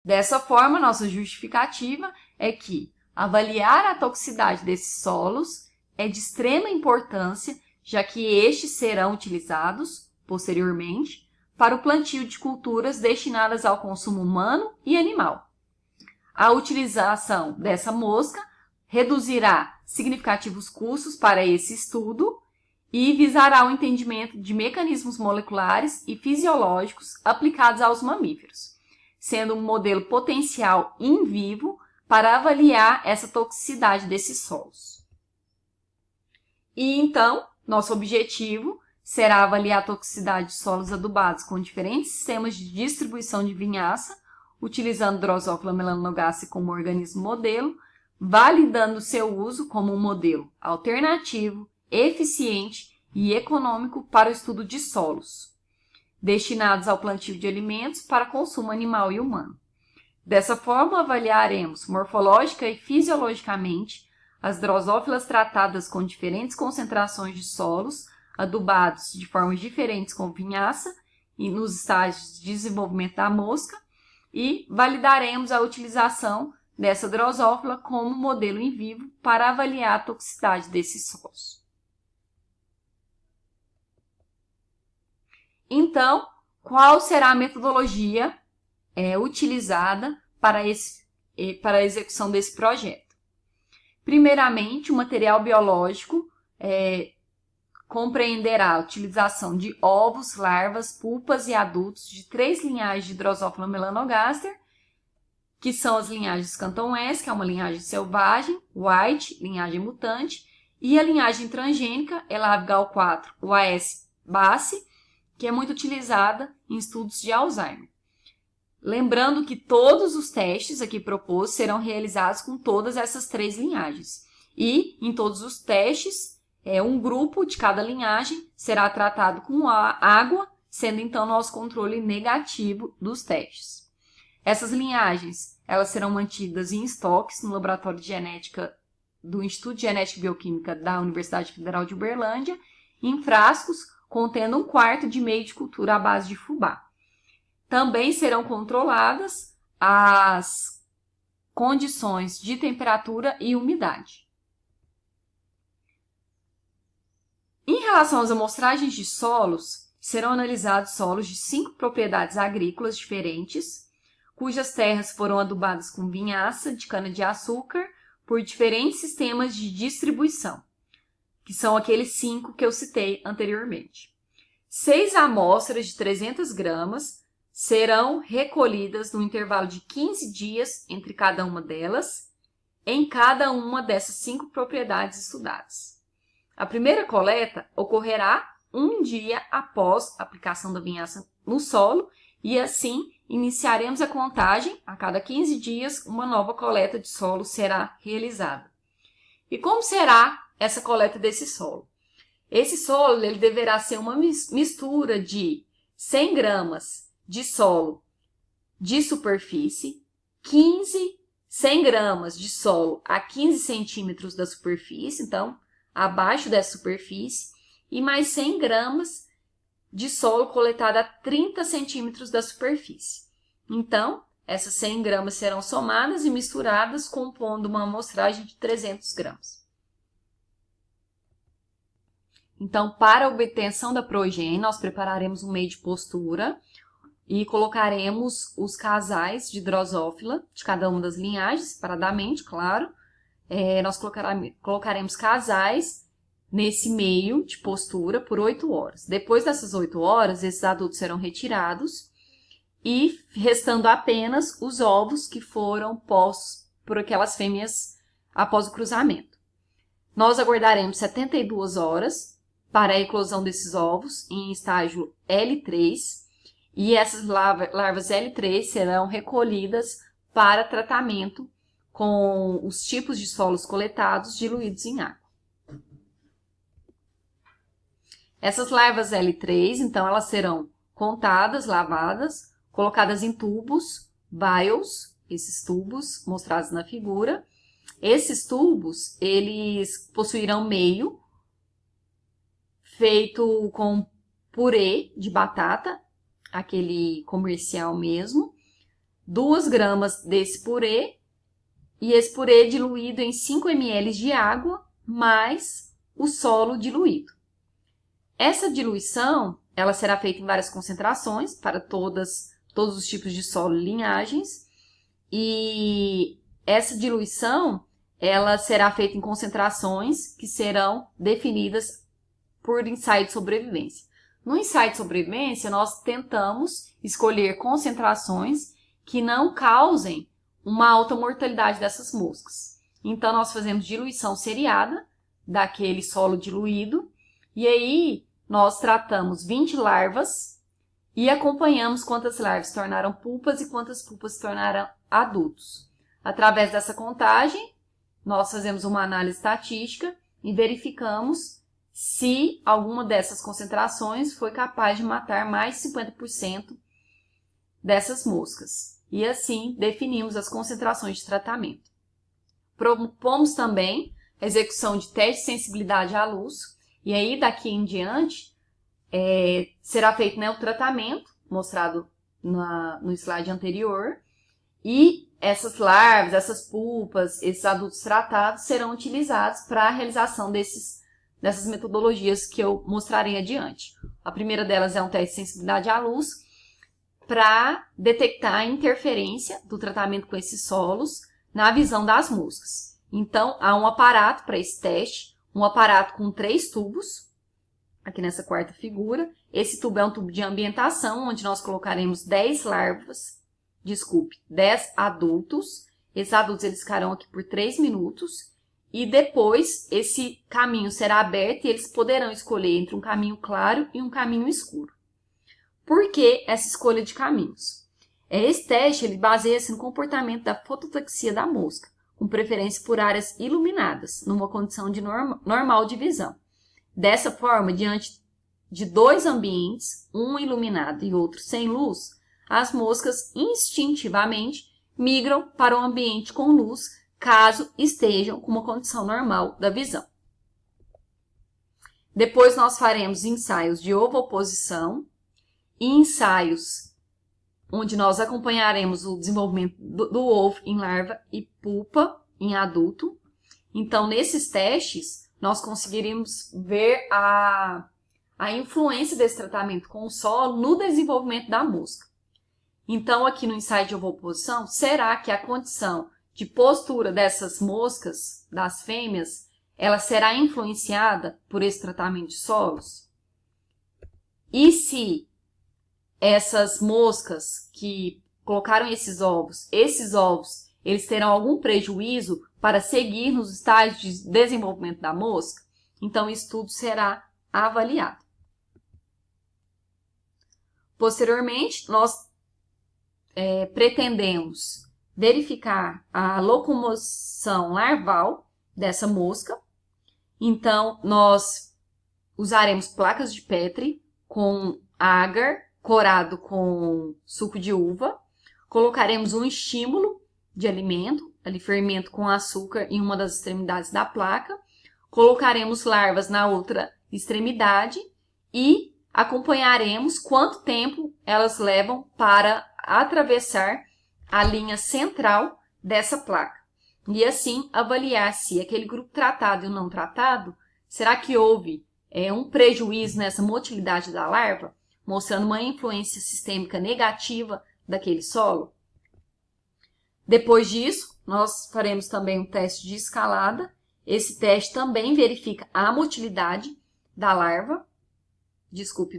Dessa forma, nossa justificativa é que avaliar a toxicidade desses solos é de extrema importância, já que estes serão utilizados, posteriormente, para o plantio de culturas destinadas ao consumo humano e animal. A utilização dessa mosca reduzirá significativos custos para esse estudo e visará o entendimento de mecanismos moleculares e fisiológicos aplicados aos mamíferos, sendo um modelo potencial in vivo para avaliar essa toxicidade desses solos. E então, nosso objetivo será avaliar a toxicidade de solos adubados com diferentes sistemas de distribuição de vinhaça, utilizando Drosophila melanogaster como organismo modelo, validando seu uso como um modelo alternativo, eficiente e econômico para o estudo de solos, destinados ao plantio de alimentos para consumo animal e humano. Dessa forma, avaliaremos morfológica e fisiologicamente as drosófilas tratadas com diferentes concentrações de solos, adubados de formas diferentes com vinhaça e nos estágios de desenvolvimento da mosca, e validaremos a utilização dessa drosófila como modelo em vivo para avaliar a toxicidade desses solos. Então, qual será a metodologia utilizada para a execução desse projeto? Primeiramente, o material biológico compreenderá a utilização de ovos, larvas, pulpas e adultos de 3 linhagens de Drosophila melanogaster, que são as linhagens Canton S, que é uma linhagem selvagem, White, linhagem mutante, e a linhagem transgênica, Elavigal 4, UAS Basse, que é muito utilizada em estudos de Alzheimer. Lembrando que todos os testes aqui propostos serão realizados com todas essas 3 linhagens. E, em todos os testes, um grupo de cada linhagem será tratado com água, sendo então nosso controle negativo dos testes. Essas linhagens elas serão mantidas em estoques no Laboratório de Genética do Instituto de Genética e Bioquímica da Universidade Federal de Uberlândia, em frascos contendo 1/4 de meio de cultura à base de fubá. Também serão controladas as condições de temperatura e umidade. Em relação às amostragens de solos, serão analisados solos de 5 propriedades agrícolas diferentes, cujas terras foram adubadas com vinhaça de cana-de-açúcar por diferentes sistemas de distribuição, que são aqueles 5 que eu citei anteriormente. 6 amostras de 300 gramas serão recolhidas no intervalo de 15 dias entre cada uma delas, em cada uma dessas 5 propriedades estudadas. A primeira coleta ocorrerá 1 dia após a aplicação da vinhaça no solo e assim iniciaremos a contagem. A cada 15 dias, uma nova coleta de solo será realizada. E como será essa coleta desse solo? Esse solo ele deverá ser uma mistura de 100 gramas de solo de superfície, 100 gramas de solo a 15 centímetros da superfície, então abaixo dessa superfície, e mais 100 gramas de solo coletado a 30 centímetros da superfície. Então, essas 100 gramas serão somadas e misturadas, compondo uma amostragem de 300 gramas. Então, para a obtenção da progênie, nós prepararemos um meio de postura e colocaremos os casais de Drosophila de cada uma das linhagens, separadamente, claro. Nós colocaremos casais nesse meio de postura por 8 horas. Depois dessas 8 horas, esses adultos serão retirados e restando apenas os ovos que foram postos por aquelas fêmeas após o cruzamento. Nós aguardaremos 72 horas para a eclosão desses ovos em estágio L3 e essas larvas L3 serão recolhidas para tratamento com os tipos de solos coletados diluídos em água. Essas larvas L3, então, elas serão contadas, lavadas, colocadas em tubos, vials, esses tubos mostrados na figura. Esses tubos, eles possuirão meio feito com purê de batata, aquele comercial mesmo. 2 gramas desse purê e esse purê diluído em 5 ml de água mais o solo diluído. Essa diluição, ela será feita em várias concentrações para todos os tipos de solo e linhagens. E essa diluição, ela será feita em concentrações que serão definidas por ensaio de sobrevivência. No ensaio de sobrevivência, nós tentamos escolher concentrações que não causem uma alta mortalidade dessas moscas. Então, nós fazemos diluição seriada daquele solo diluído e aí nós tratamos 20 larvas e acompanhamos quantas larvas se tornaram pupas e quantas pupas se tornaram adultos. Através dessa contagem, nós fazemos uma análise estatística e verificamos se alguma dessas concentrações foi capaz de matar mais de 50% dessas moscas. E assim definimos as concentrações de tratamento. Propomos também a execução de teste de sensibilidade à luz. E aí, daqui em diante, será feito, né, o tratamento, mostrado no slide anterior. E essas larvas, essas pupas, esses adultos tratados serão utilizados para a realização dessas metodologias que eu mostrarei adiante. A primeira delas é um teste de sensibilidade à luz para detectar a interferência do tratamento com esses solos na visão das moscas. Então, há um aparato para esse teste, um aparato com 3 tubos, aqui nessa quarta figura. Esse tubo é um tubo de ambientação, onde nós colocaremos 10 adultos. Esses adultos eles ficarão aqui por 3 minutos. E depois, esse caminho será aberto e eles poderão escolher entre um caminho claro e um caminho escuro. Por que essa escolha de caminhos? Esse teste ele baseia-se no comportamento da fototaxia da mosca, com preferência por áreas iluminadas, numa condição de normal de visão. Dessa forma, diante de 2 ambientes, um iluminado e outro sem luz, as moscas instintivamente migram para o ambiente com luz, caso estejam com uma condição normal da visão. Depois nós faremos ensaios de ovoposição e ensaios onde nós acompanharemos o desenvolvimento do ovo em larva e pupa em adulto. Então, nesses testes, nós conseguiríamos ver a influência desse tratamento com o solo no desenvolvimento da mosca. Então, aqui no ensaio de ovoposição, será que a condição de postura dessas moscas, das fêmeas, ela será influenciada por esse tratamento de solos? E se essas moscas que colocaram esses ovos, eles terão algum prejuízo para seguir nos estágios de desenvolvimento da mosca? Então, isso tudo será avaliado. Posteriormente, nós pretendemos verificar a locomoção larval dessa mosca. Então, nós usaremos placas de Petri com agar corado com suco de uva. Colocaremos um estímulo de alimento, ali fermento com açúcar, em uma das extremidades da placa. Colocaremos larvas na outra extremidade e acompanharemos quanto tempo elas levam para atravessar a linha central dessa placa. E assim avaliar se aquele grupo tratado e o não tratado, será que houve um prejuízo nessa motilidade da larva, mostrando uma influência sistêmica negativa daquele solo? Depois disso, nós faremos também um teste de escalada. Esse teste também verifica a motilidade da larva,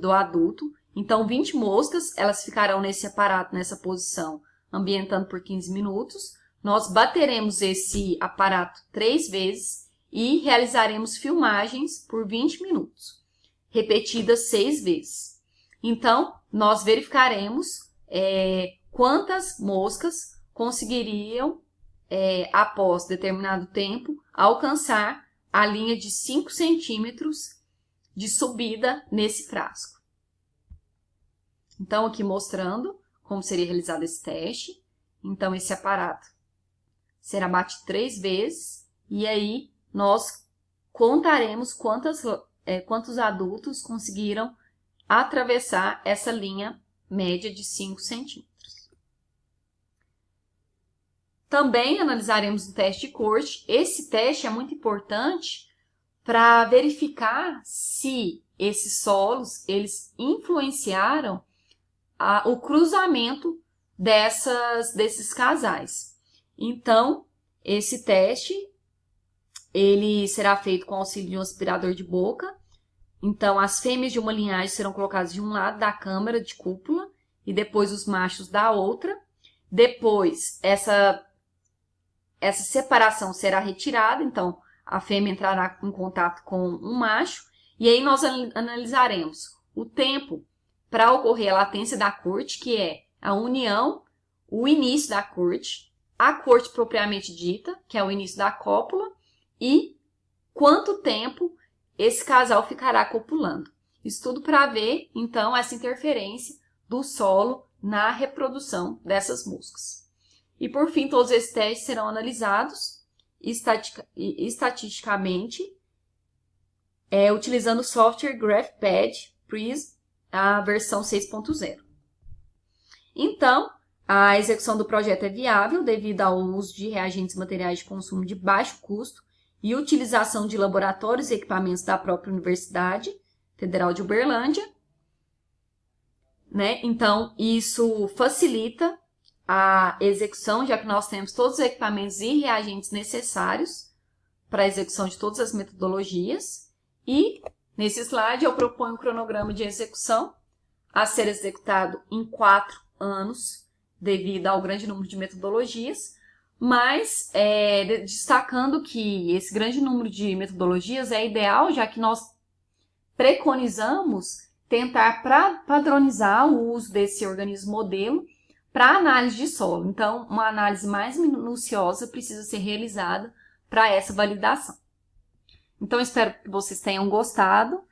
do adulto. Então, 20 moscas, elas ficarão nesse aparato, nessa posição, ambientando por 15 minutos. Nós bateremos esse aparato 3 vezes e realizaremos filmagens por 20 minutos, repetidas 6 vezes. Então, nós verificaremos quantas moscas conseguiriam, após determinado tempo, alcançar a linha de 5 centímetros de subida nesse frasco. Então, aqui mostrando como seria realizado esse teste. Então, esse aparato será batido 3 vezes e aí nós contaremos quantos adultos conseguiram atravessar essa linha média de 5 centímetros. Também analisaremos o teste de Corte. Esse teste é muito importante para verificar se esses solos eles influenciaram o cruzamento desses casais. Então, esse teste ele será feito com o auxílio de um aspirador de boca. Então, as fêmeas de uma linhagem serão colocadas de um lado da câmara de cúpula e depois os machos da outra. Depois, essa separação será retirada, então a fêmea entrará em contato com um macho, e aí nós analisaremos o tempo para ocorrer a latência da corte, que é a união, o início da corte, a corte propriamente dita, que é o início da cópula, e quanto tempo esse casal ficará copulando. Isso tudo para ver, então, essa interferência do solo na reprodução dessas moscas. E, por fim, todos esses testes serão analisados estatisticamente utilizando o software GraphPad Prism, a versão 6.0. Então, a execução do projeto é viável devido ao uso de reagentes e materiais de consumo de baixo custo e utilização de laboratórios e equipamentos da própria Universidade Federal de Uberlândia. Então, isso facilita a execução, já que nós temos todos os equipamentos e reagentes necessários para a execução de todas as metodologias. E, nesse slide, eu proponho um cronograma de execução a ser executado em 4 anos, devido ao grande número de metodologias, mas destacando que esse grande número de metodologias é ideal, já que nós preconizamos tentar padronizar o uso desse organismo modelo para análise de solo. Então, uma análise mais minuciosa precisa ser realizada para essa validação. Então, espero que vocês tenham gostado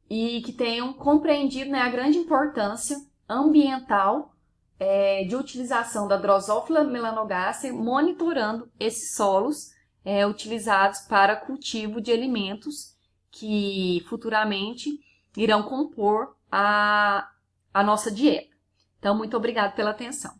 e que tenham compreendido a grande importância ambiental de utilização da Drosophila melanogaster, monitorando esses solos utilizados para cultivo de alimentos que futuramente irão compor a nossa dieta. Então, muito obrigada pela atenção.